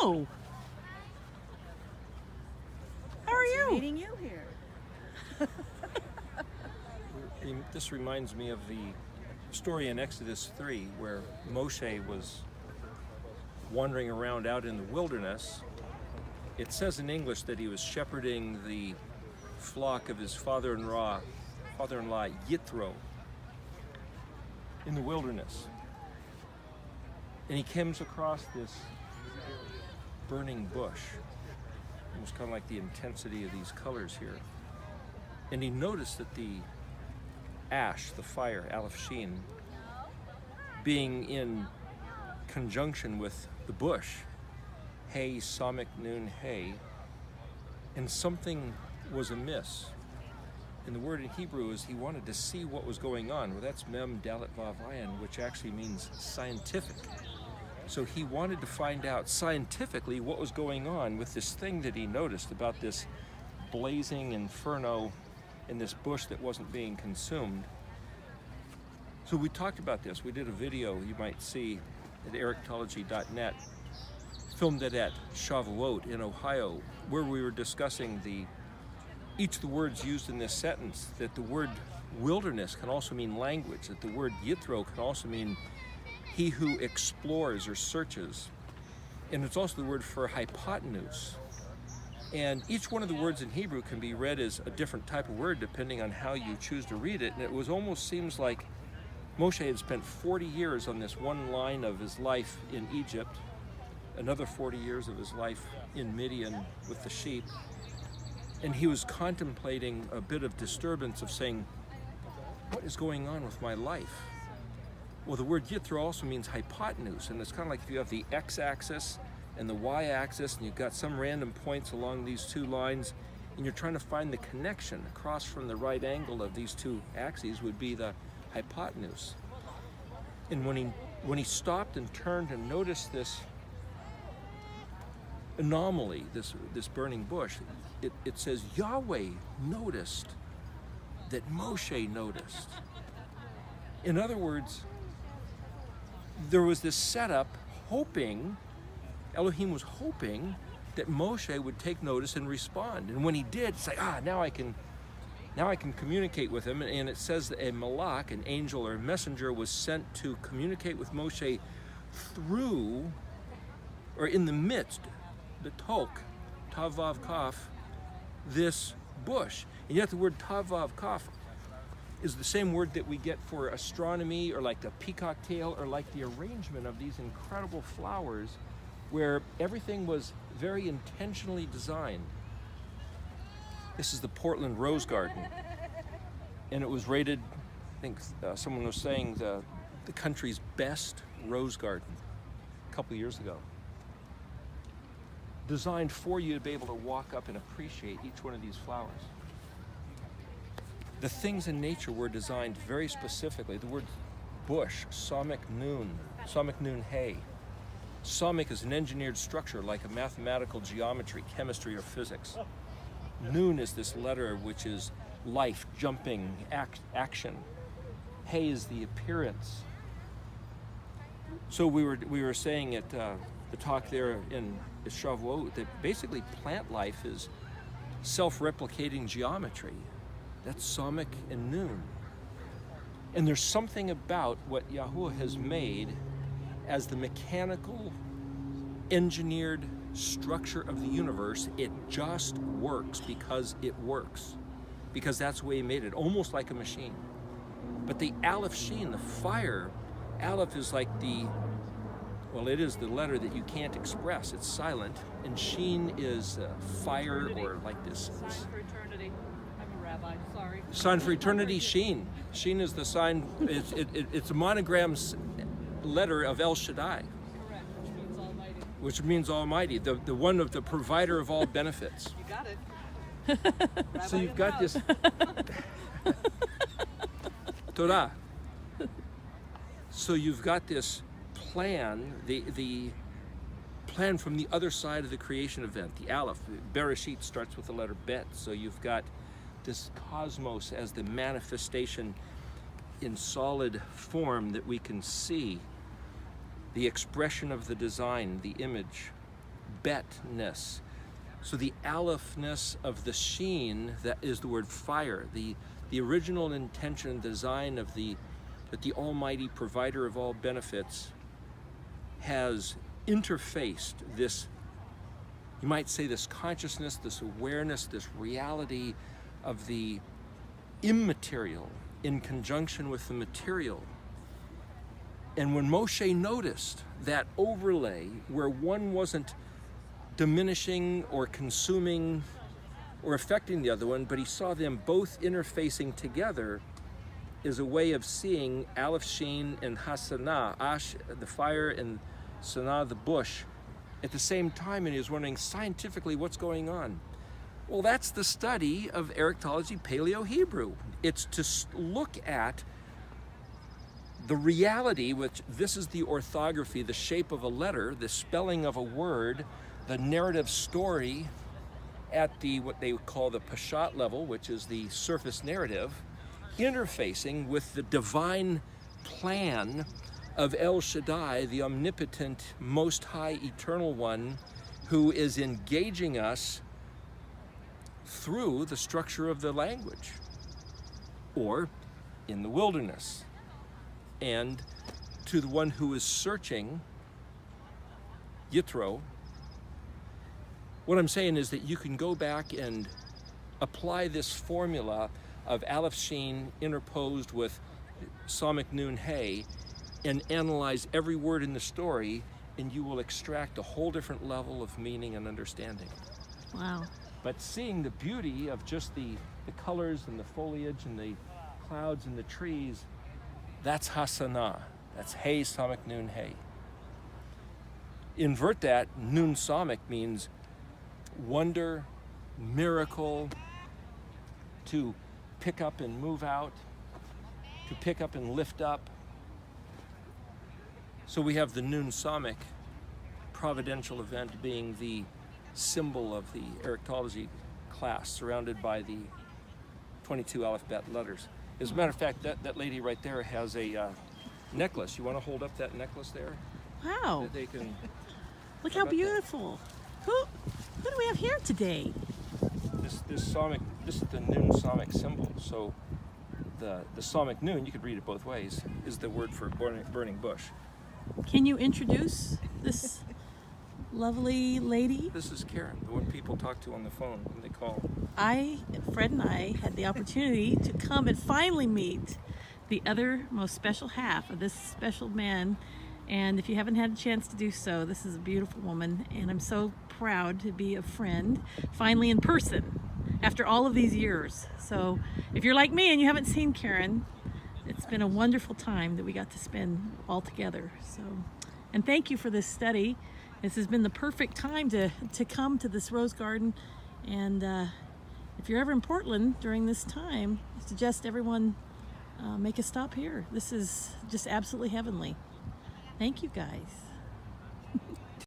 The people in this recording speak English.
Hello. How are you? Meeting you here. This reminds me of the story in Exodus 3 where Moshe was wandering around out in the wilderness. It says in English that he was shepherding the flock of his father-in-law Yitro in the wilderness. And he comes across this burning bush. It was kind of like the intensity of these colors here. And he noticed that the ash, the fire, Aleph Shin, being in conjunction with the bush, Hey, Samik Nun Hey, and something was amiss. And the word in Hebrew is he wanted to see what was going on. Well, that's Mem Dalet Vav Ayin, which actually means scientific. So he wanted to find out scientifically what was going on with this thing that he noticed about this blazing inferno in this bush that wasn't being consumed. So we talked about this. We did a video you might see at erictology.net, filmed it at Shavuot in Ohio, where we were discussing each of the words used in this sentence, that the word wilderness can also mean language, that the word Yitro can also mean he who explores or searches. And it's also the word for hypotenuse. And each one of the words in Hebrew can be read as a different type of word depending on how you choose to read it. And it was almost seems like Moshe had spent 40 years on this one line of his life in Egypt, another 40 years of his life in Midian with the sheep. And he was contemplating a bit of disturbance of saying, what is going on with my life? Well, the word Yitro also means hypotenuse, and it's kind of like if you have the x-axis and the y-axis, and you've got some random points along these two lines, and you're trying to find the connection across from the right angle of these two axes would be the hypotenuse. And when he stopped and turned and noticed this anomaly, this burning bush, it says Yahweh noticed that Moshe noticed. In other words, there was this setup hoping, Elohim was hoping that Moshe would take notice and respond. And when he did, say, now I can communicate with him. And it says that a malach, an angel or a messenger, was sent to communicate with Moshe through, or in the midst, the Tok, Tav Vav Kaf, this bush. And yet the word Tav Vav Kaf is the same word that we get for astronomy, or like the peacock tail, or like the arrangement of these incredible flowers where everything was very intentionally designed. This is the Portland Rose Garden, and it was rated, I think someone was saying, the country's best rose garden a couple of years ago. Designed for you to be able to walk up and appreciate each one of these flowers. The things in nature were designed very specifically. The word bush, Samik Nun Hey. Samik is an engineered structure like a mathematical geometry, chemistry, or physics. Nun is this letter which is life, jumping, action. Hey is the appearance. So we were saying at the talk there in Shavuot that basically plant life is self-replicating geometry. That's Samik and Nun. And there's something about what Yahuwah has made as the mechanical, engineered structure of the universe. It just works because it works. Because that's the way he made it, almost like a machine. But the Aleph Shin, the fire, Aleph is like it is the letter that you can't express. It's silent. And Shin is fire, or like this. Sign for eternity. I'm a rabbi, sorry. Sign for eternity, Shin. Shin is the sign, it's a monogram letter of El Shaddai. Correct, which means almighty. Which means almighty, the one of the provider of all benefits. You got it. So you've got this Torah. So you've got this plan, the plan from the other side of the creation event, the Aleph. Bereshit starts with the letter Bet. So you've got this cosmos as the manifestation in solid form that we can see, the expression of the design, the image. betness. So the alephess of the sheen, that is the word fire. The original intention and design of that the Almighty provider of all benefits has interfaced this, you might say, this consciousness, this awareness, this reality of the immaterial in conjunction with the material. And when Moshe noticed that overlay where one wasn't diminishing or consuming or affecting the other one, but he saw them both interfacing together, is a way of seeing Aleph, Shin, and Hasanah, Ash, the fire, and Sanah, the bush, at the same time, and he was wondering scientifically what's going on. Well, that's the study of Erectology Paleo-Hebrew. It's to look at the reality, which this is the orthography, the shape of a letter, the spelling of a word, the narrative story at the what they would call the Peshat level, which is the surface narrative, interfacing with the divine plan of El Shaddai, the omnipotent, most high, eternal one, who is engaging us through the structure of the language, or in the wilderness. And to the one who is searching, Yitro, what I'm saying is that you can go back and apply this formula of Aleph Shin interposed with Samach Nun Hey and analyze every word in the story, and you will extract a whole different level of meaning and understanding. Wow. But seeing the beauty of just the colors and the foliage and the clouds and the trees, that's Hasanah. That's Hey Samach Nun Hey. Invert that, Nun Samach means wonder, miracle, to pick up and move out, to pick up and lift up. So we have the Nun Samach providential event being the symbol of the Erectology class, surrounded by the 22 alphabet letters. As a matter of fact, that lady right there has a necklace. You want to hold up that necklace there? Wow. That they can. Look how beautiful. Who do we have here today? This Samach, this is the Nun Samach symbol. So the Samach Nun, you could read it both ways, is the word for burning bush. Can you introduce this lovely lady? This is Karen, the one people talk to on the phone when they call. Fred and I had the opportunity to come and finally meet the other most special half of this special man. And if you haven't had a chance to do so, this is a beautiful woman, and I'm so proud to be a friend, finally in person, after all of these years. So if you're like me and you haven't seen Karen, it's been a wonderful time that we got to spend all together. So, and thank you for this study. This has been the perfect time to come to this rose garden. And if you're ever in Portland during this time, I suggest everyone make a stop here. This is just absolutely heavenly. Thank you guys.